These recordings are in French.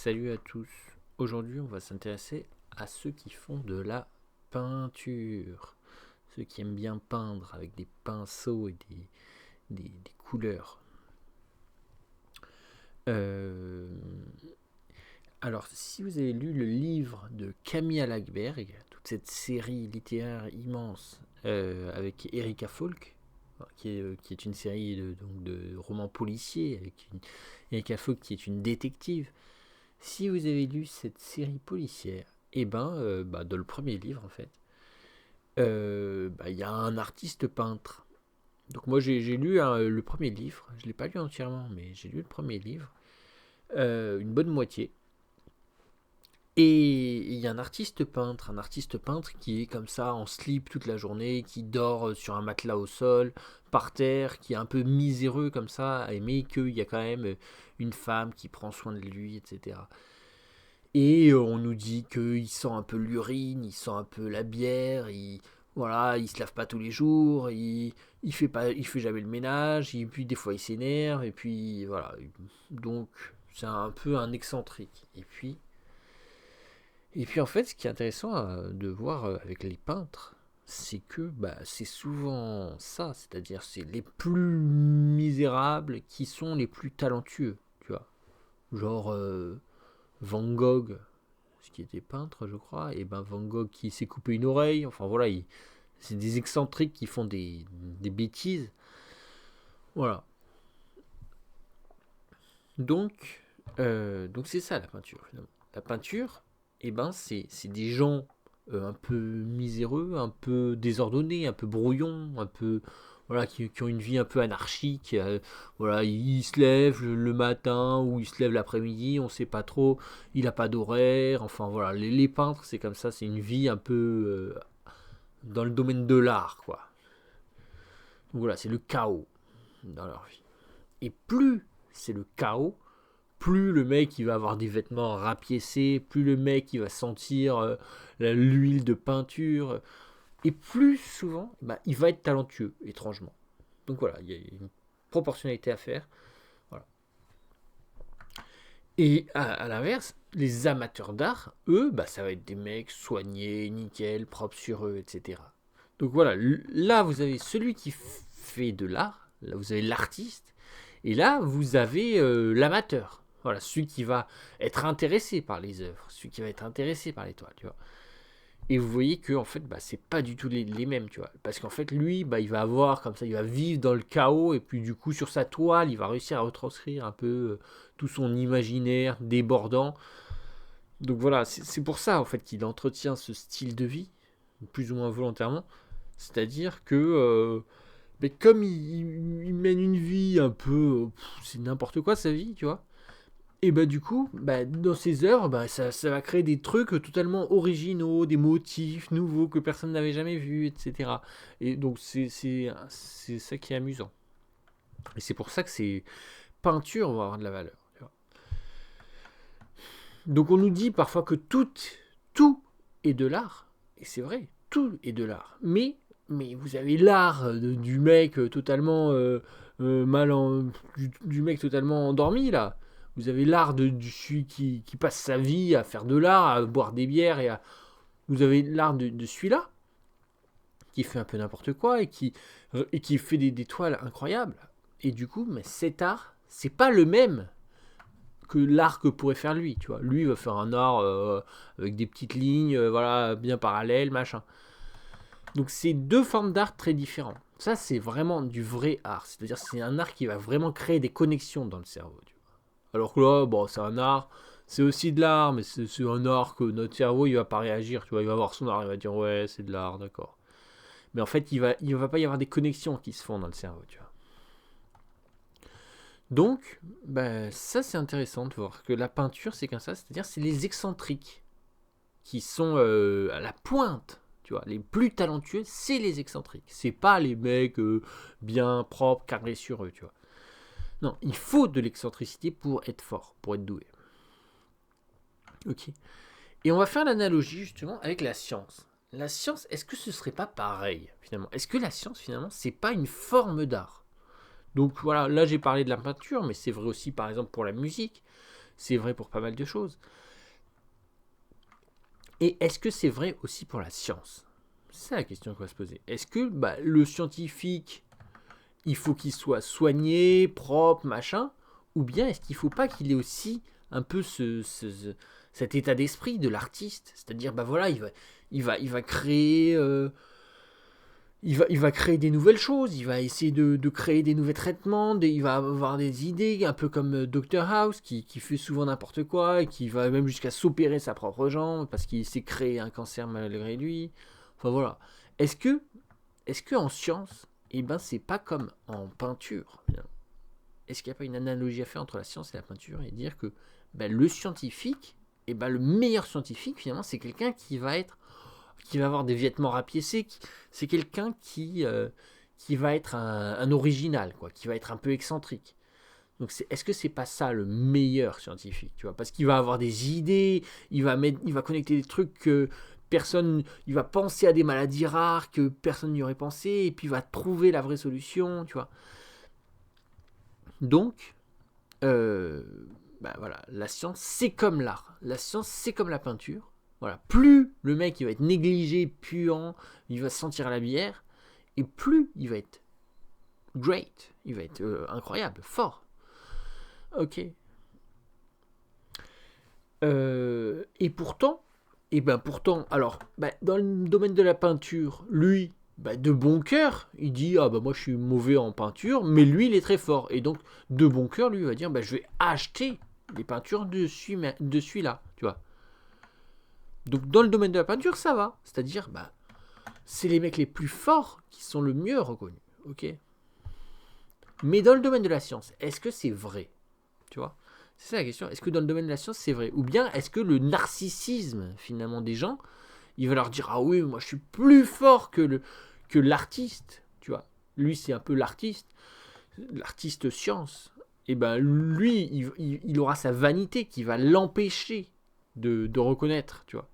Salut à tous. Aujourd'hui, on va s'intéresser à ceux qui font de la peinture. Ceux qui aiment bien peindre avec des pinceaux et des couleurs. Euh, Alors, si vous avez lu le livre de Camille Lagerberg, toute cette série littéraire immense avec Erika Folk, qui est une série de romans policiers, avec Erika Folk qui est une détective. Si vous avez lu cette série policière, dans le premier livre en fait, il y a un artiste peintre. Donc moi j'ai lu le premier livre, je ne l'ai pas lu entièrement, mais j'ai lu le premier livre, une bonne moitié. Et il y a un artiste peintre qui est comme ça en slip toute la journée, qui dort sur un matelas au sol, par terre, qui est un peu miséreux comme ça, mais qu'il y a quand même une femme qui prend soin de lui, etc. Et on nous dit qu'il sent un peu l'urine, il sent un peu la bière, voilà, il se lave pas tous les jours, il fait jamais le ménage, et puis des fois il s'énerve, et puis voilà. Donc c'est un peu un excentrique. Et puis en fait, ce qui est intéressant de voir avec les peintres, c'est que c'est souvent ça, c'est-à-dire c'est les plus misérables qui sont les plus talentueux, tu vois. Genre Van Gogh, ce qui était peintre, je crois, et Van Gogh qui s'est coupé une oreille, enfin voilà, c'est des excentriques qui font des bêtises. Voilà. Donc c'est ça la peinture, finalement. La peinture, c'est des gens un peu miséreux, un peu désordonnés, un peu brouillons, un peu voilà, qui ont une vie un peu anarchique. Voilà, il se lève le matin ou il se lève l'après-midi, on sait pas trop. Il a pas d'horaire. Enfin voilà, les peintres, c'est comme ça, c'est une vie un peu dans le domaine de l'art, quoi. Donc voilà, c'est le chaos dans leur vie. Et plus c'est le chaos, plus le mec il va avoir des vêtements rapiécés, plus le mec il va sentir l'huile de peinture, et plus souvent il va être talentueux, étrangement. Donc voilà, il y a une proportionnalité à faire. Voilà. Et à l'inverse, les amateurs d'art, eux, ça va être des mecs soignés, nickel, propres sur eux, etc. Donc voilà, là vous avez celui qui fait de l'art, là vous avez l'artiste, et là vous avez l'amateur. Voilà, celui qui va être intéressé par les œuvres, celui qui va être intéressé par les toiles, tu vois. Et vous voyez que en fait, c'est pas du tout les mêmes, tu vois. Parce qu'en fait, lui, il va avoir comme ça, il va vivre dans le chaos, et puis du coup, sur sa toile, il va réussir à retranscrire un peu tout son imaginaire débordant. Donc voilà, c'est pour ça en fait qu'il entretient ce style de vie, plus ou moins volontairement. C'est-à-dire que mais comme il mène une vie un peu, c'est n'importe quoi sa vie, tu vois. Et du coup, dans ses œuvres, ça va créer des trucs totalement originaux, des motifs nouveaux que personne n'avait jamais vus, etc. Et donc c'est ça qui est amusant. Et c'est pour ça que ces peintures vont avoir de la valeur. Tu vois. Donc on nous dit parfois que tout est de l'art. Et c'est vrai, tout est de l'art. Mais vous avez l'art du mec totalement du mec totalement endormi là. Vous avez l'art du celui qui passe sa vie à faire de l'art, à boire des bières vous avez l'art de celui-là qui fait un peu n'importe quoi et qui fait des toiles incroyables. Et du coup, mais cet art, c'est pas le même que l'art que pourrait faire lui, tu vois. Lui, il va faire un art avec des petites lignes, voilà, bien parallèles, machin. Donc c'est deux formes d'art très différentes. Ça, c'est vraiment du vrai art. C'est-à-dire c'est un art qui va vraiment créer des connexions dans le cerveau. Tu vois. Alors que là, bon, c'est un art, c'est aussi de l'art, mais c'est un art que notre cerveau, il va pas réagir. Tu vois, il va voir son art, il va dire ouais, c'est de l'art, d'accord. Mais en fait, il va pas y avoir des connexions qui se font dans le cerveau, tu vois. Donc, ça c'est intéressant de voir que la peinture, c'est comme ça. C'est-à-dire, c'est les excentriques qui sont à la pointe. Tu vois, les plus talentueux, c'est les excentriques. C'est pas les mecs bien propres, carrés sur eux, tu vois. Non, il faut de l'excentricité pour être fort, pour être doué. Ok. Et on va faire l'analogie justement avec la science. La science, est-ce que ce serait pas pareil finalement? Est-ce que la science finalement, c'est pas une forme d'art? Donc voilà, là j'ai parlé de la peinture, mais c'est vrai aussi par exemple pour la musique. c'est vrai pour pas mal de choses. Et est-ce que c'est vrai aussi pour la science? C'est ça la question qu'on va se poser. Est-ce que le scientifique, il faut qu'il soit soigné, propre, machin, ou bien est-ce qu'il ne faut pas qu'il ait aussi un peu cet état d'esprit de l'artiste? C'est-à-dire, voilà, il va créer... il va créer des nouvelles choses, il va essayer de créer des nouveaux traitements, il va avoir des idées, un peu comme Dr House, qui fait souvent n'importe quoi, et qui va même jusqu'à s'opérer sa propre jambe, parce qu'il s'est créé un cancer malgré lui. Enfin voilà. Est-ce que en science, c'est pas comme en peinture? Est-ce qu'il n'y a pas une analogie à faire entre la science et la peinture, et dire que le scientifique, le meilleur scientifique, finalement, c'est quelqu'un qui va avoir des vêtements rapiécés, c'est quelqu'un qui va être un original, quoi, qui va être un peu excentrique. Donc est-ce que c'est pas ça le meilleur scientifique, tu vois? Parce qu'il va avoir des idées, il va connecter des trucs que personne, il va penser à des maladies rares que personne n'y aurait pensé, et puis il va trouver la vraie solution, tu vois? Donc, voilà, la science c'est comme l'art, la science c'est comme la peinture. Voilà, plus le mec il va être négligé, puant, il va se sentir à la bière, et plus il va être great, il va être incroyable, fort. Ok. Et pourtant, alors, dans le domaine de la peinture, lui, de bon cœur, il dit moi je suis mauvais en peinture, mais lui il est très fort. Et donc, de bon cœur, lui il va dire je vais acheter les peintures de celui-là, tu vois. Donc dans le domaine de la peinture, ça va. C'est-à-dire, c'est les mecs les plus forts qui sont le mieux reconnus. Ok. Mais dans le domaine de la science, est-ce que c'est vrai? Tu vois? C'est ça la question. Est-ce que dans le domaine de la science, c'est vrai? Ou bien est-ce que le narcissisme, finalement, des gens, il va leur dire ah oui, moi je suis plus fort que l'artiste. Tu vois? Lui, c'est un peu l'artiste science. Et lui, il aura sa vanité qui va l'empêcher de reconnaître, tu vois.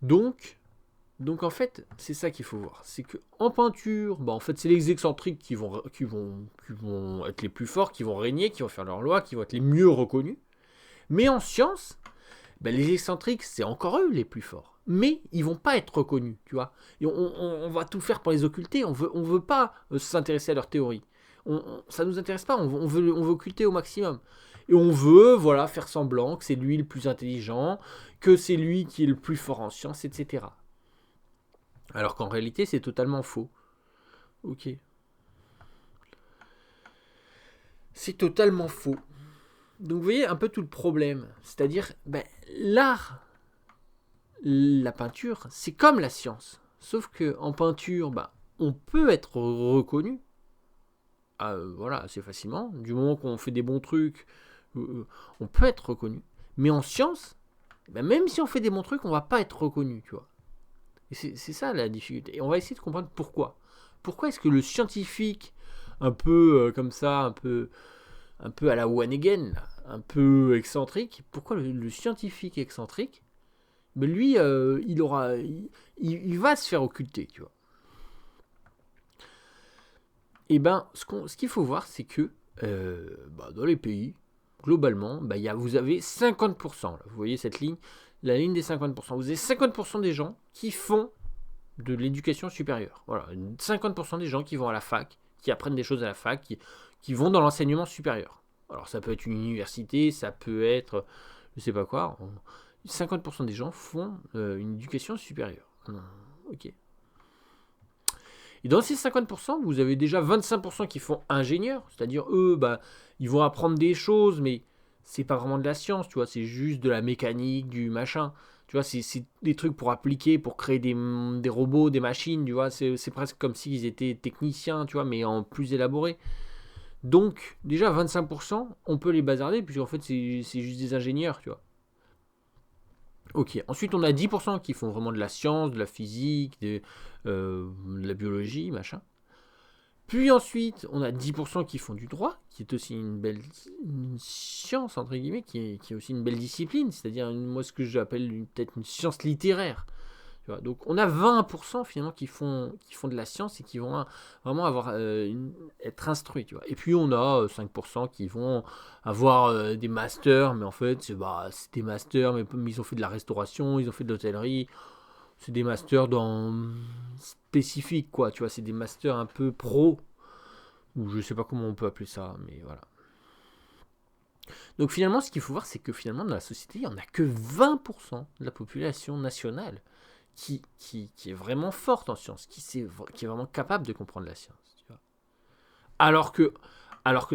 Donc en fait, c'est ça qu'il faut voir. C'est qu'en peinture, en fait, c'est les excentriques qui vont être les plus forts, qui vont régner, qui vont faire leur loi, qui vont être les mieux reconnus. Mais en science, les excentriques, c'est encore eux les plus forts. Mais ils vont pas être reconnus, tu vois. Et on va tout faire pour les occulter. On veut pas s'intéresser à leur théorie. Ça nous intéresse pas. On veut occulter au maximum. Et on veut, faire semblant que c'est lui le plus intelligent, que c'est lui qui est le plus fort en science, etc. Alors qu'en réalité, c'est totalement faux. Ok. C'est totalement faux. Donc vous voyez un peu tout le problème. C'est-à-dire, l'art, la peinture, c'est comme la science. Sauf qu'en peinture, on peut être reconnu. Assez facilement. Du moment qu'on fait des bons trucs, on peut être reconnu. Mais en science, même si on fait des bons trucs, on va pas être reconnu, tu vois. Et c'est ça la difficulté. Et on va essayer de comprendre pourquoi. Pourquoi est-ce que le scientifique, un peu comme ça, un peu à la one again, un peu excentrique, pourquoi le scientifique excentrique, lui, il va se faire occulter, tu vois. Et ce qu'il faut voir, c'est que dans les pays, globalement, vous avez 50%. Là, vous voyez cette ligne, la ligne des 50%. Vous avez 50% des gens qui font de l'éducation supérieure. Voilà, 50% des gens qui vont à la fac, qui apprennent des choses à la fac, qui vont dans l'enseignement supérieur. Alors ça peut être une université, ça peut être, je sais pas quoi. 50% des gens font une éducation supérieure. Ok. Et dans ces 50%, vous avez déjà 25% qui font ingénieur, c'est-à-dire eux, ils vont apprendre des choses, mais c'est pas vraiment de la science, tu vois, c'est juste de la mécanique, du machin. Tu vois, c'est des trucs pour appliquer, pour créer des robots, des machines, tu vois, c'est presque comme s'ils étaient techniciens, tu vois, mais en plus élaboré. Donc, déjà, 25%, on peut les bazarder, puisqu'en fait, c'est juste des ingénieurs, tu vois. Ok, ensuite on a 10% qui font vraiment de la science, de la physique, de la biologie, machin. Puis ensuite, on a 10% qui font du droit, qui est aussi une science, entre guillemets, qui est aussi une belle discipline, c'est-à-dire moi ce que j'appelle peut-être une science littéraire. Tu Tu vois. Donc on a 20% finalement qui font de la science et qui vont vraiment avoir être instruits. Tu vois. Et puis on a 5% qui vont avoir des masters, mais en fait c'est des masters, mais ils ont fait de la restauration, ils ont fait de l'hôtellerie. C'est des masters spécifiques, quoi. Tu vois, c'est des masters un peu pro, ou je sais pas comment on peut appeler ça, mais voilà. Donc finalement, ce qu'il faut voir, c'est que finalement, dans la société, il n'y en a que 20% de la population nationale qui est vraiment forte en sciences, qui est vraiment capable de comprendre la science. Tu vois. Alors que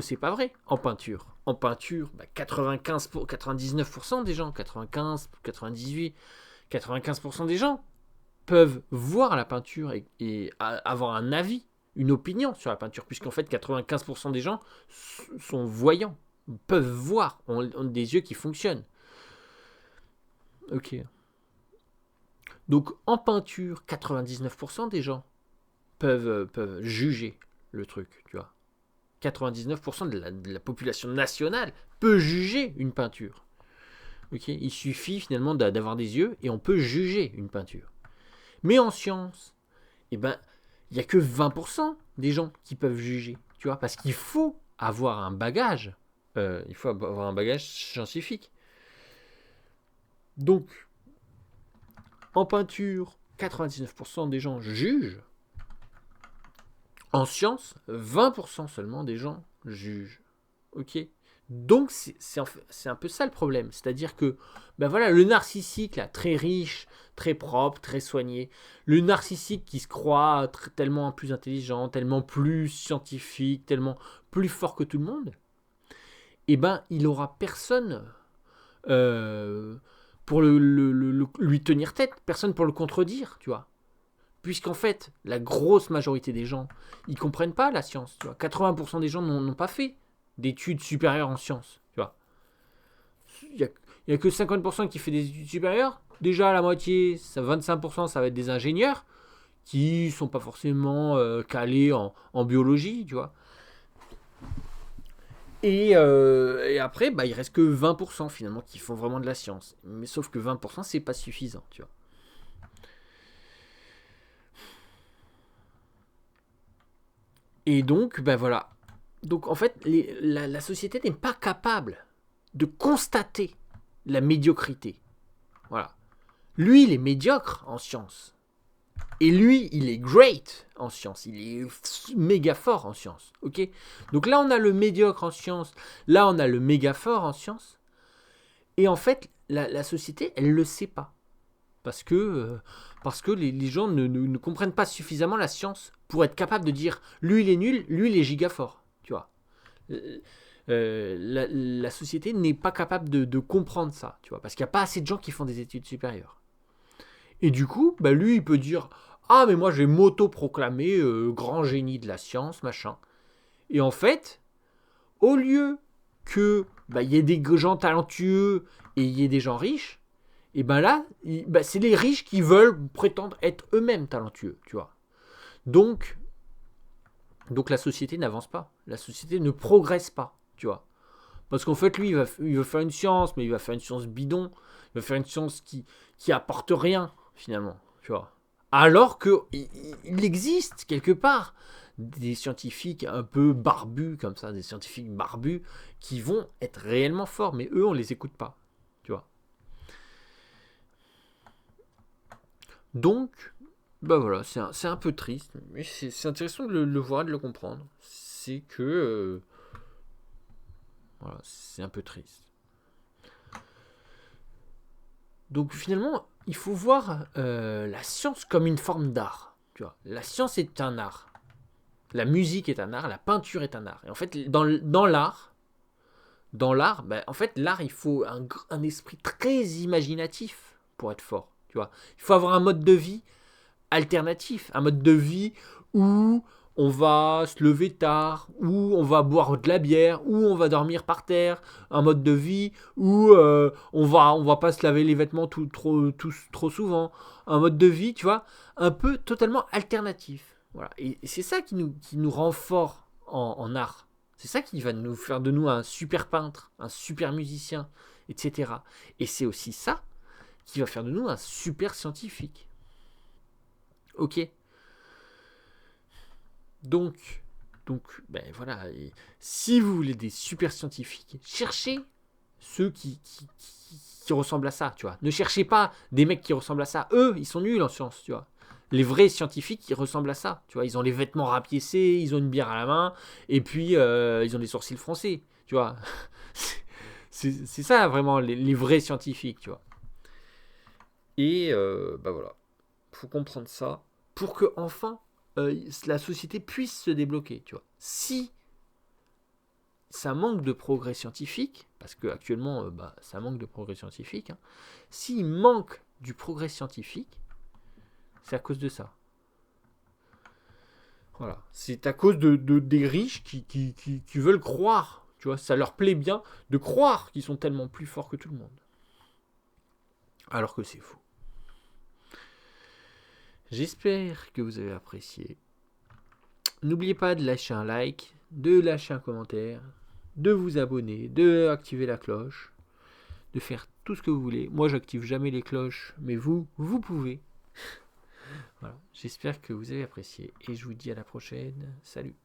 c'est pas vrai en peinture. En peinture, 99% des gens, 95, 98, 95% des gens peuvent voir la peinture et avoir un avis, une opinion sur la peinture, puisqu'en fait 95% des gens sont voyants, peuvent voir, ont des yeux qui fonctionnent. Ok. Donc en peinture, 99% des gens peuvent juger le truc, tu vois. 99% de la population nationale peut juger une peinture. Ok. Il suffit finalement d'avoir des yeux et on peut juger une peinture. Mais en sciences, eh ben, il n'y a que 20% des gens qui peuvent juger, tu vois, parce qu'il faut avoir un bagage, scientifique. Donc, en peinture, 99% des gens jugent. En sciences, 20% seulement des gens jugent. Ok. Donc c'est un peu ça le problème, c'est-à-dire que le narcissique là, très riche, très propre, très soigné, le narcissique qui se croit tellement plus intelligent, tellement plus scientifique, tellement plus fort que tout le monde, il aura personne pour lui tenir tête, personne pour le contredire, tu vois. Puisqu'en fait, la grosse majorité des gens, ils comprennent pas la science, tu vois. 80% des gens n'ont pas fait d'études supérieures en sciences, tu vois. Il n'y a que 50% qui fait des études supérieures. Déjà, la moitié, 25%, ça va être des ingénieurs qui sont pas forcément calés en biologie, tu vois. Et après, il reste que 20% finalement qui font vraiment de la science. Mais sauf que 20%, c'est pas suffisant, tu vois. Et donc, voilà. Donc en fait, la société n'est pas capable de constater la médiocrité. Voilà. Lui, il est médiocre en sciences. Et lui, il est great en sciences. Il est méga fort en sciences. Ok. Donc là, on a le médiocre en sciences. Là, on a le méga fort en sciences. Et en fait, la société, elle ne le sait pas. Parce que les gens ne comprennent pas suffisamment la science pour être capable de dire lui, il est nul, lui, il est giga fort. Tu vois. La société n'est pas capable de comprendre ça, tu vois, parce qu'il n'y a pas assez de gens qui font des études supérieures. Et du coup, lui, il peut dire ah, mais moi, je vais m'auto-proclamer grand génie de la science, machin. Et en fait, au lieu que y ait des gens talentueux et il y ait des gens riches, et là, c'est les riches qui veulent prétendre être eux-mêmes talentueux, tu vois. Donc la société n'avance pas. La société ne progresse pas, tu vois. Parce qu'en fait, lui, il va faire une science, mais il va faire une science bidon. Il va faire une science qui apporte rien, finalement, tu vois. Alors qu'il existe, quelque part, des scientifiques un peu barbus, comme ça, des scientifiques barbus, qui vont être réellement forts, mais eux, on les écoute pas, tu vois. Donc, voilà, c'est un peu triste, mais c'est intéressant de le voir et de le comprendre. C'est que... voilà, c'est un peu triste. Donc finalement, il faut voir la science comme une forme d'art. Tu vois, la science est un art. La musique est un art, la peinture est un art. Et en fait, dans l'art, en fait, l'art, il faut un esprit très imaginatif pour être fort. Tu vois, il faut avoir un mode de vie alternatif, un mode de vie où on va se lever tard, où on va boire de la bière, où on va dormir par terre, un mode de vie où on va pas se laver les vêtements trop souvent, un mode de vie, tu vois, un peu totalement alternatif. Voilà. Et c'est ça qui nous rend fort en art. C'est ça qui va nous faire de nous un super peintre, un super musicien, etc. Et c'est aussi ça qui va faire de nous un super scientifique. Ok. Donc, ben voilà. Et si vous voulez des super scientifiques, cherchez ceux qui ressemblent à ça, tu vois. Ne cherchez pas des mecs qui ressemblent à ça. Eux, ils sont nuls en science, tu vois. Les vrais scientifiques, ils ressemblent à ça, tu vois. Ils ont les vêtements rapiécés, ils ont une bière à la main, et puis ils ont des sourcils froncés, tu vois. C'est ça vraiment les vrais scientifiques, tu vois. Et bah voilà, faut comprendre ça pour que enfin la société puisse se débloquer, tu vois. Si ça manque de progrès scientifique, parce qu'actuellement ça manque de progrès scientifique, hein, s'il manque du progrès scientifique, c'est à cause de ça. Voilà, c'est à cause des riches qui veulent croire, tu vois, ça leur plaît bien de croire qu'ils sont tellement plus forts que tout le monde. Alors que c'est faux. J'espère que vous avez apprécié. N'oubliez pas de lâcher un like, de lâcher un commentaire, de vous abonner, de activer la cloche, de faire tout ce que vous voulez. Moi, j'active jamais les cloches, mais vous pouvez. Voilà. J'espère que vous avez apprécié et je vous dis à la prochaine. Salut.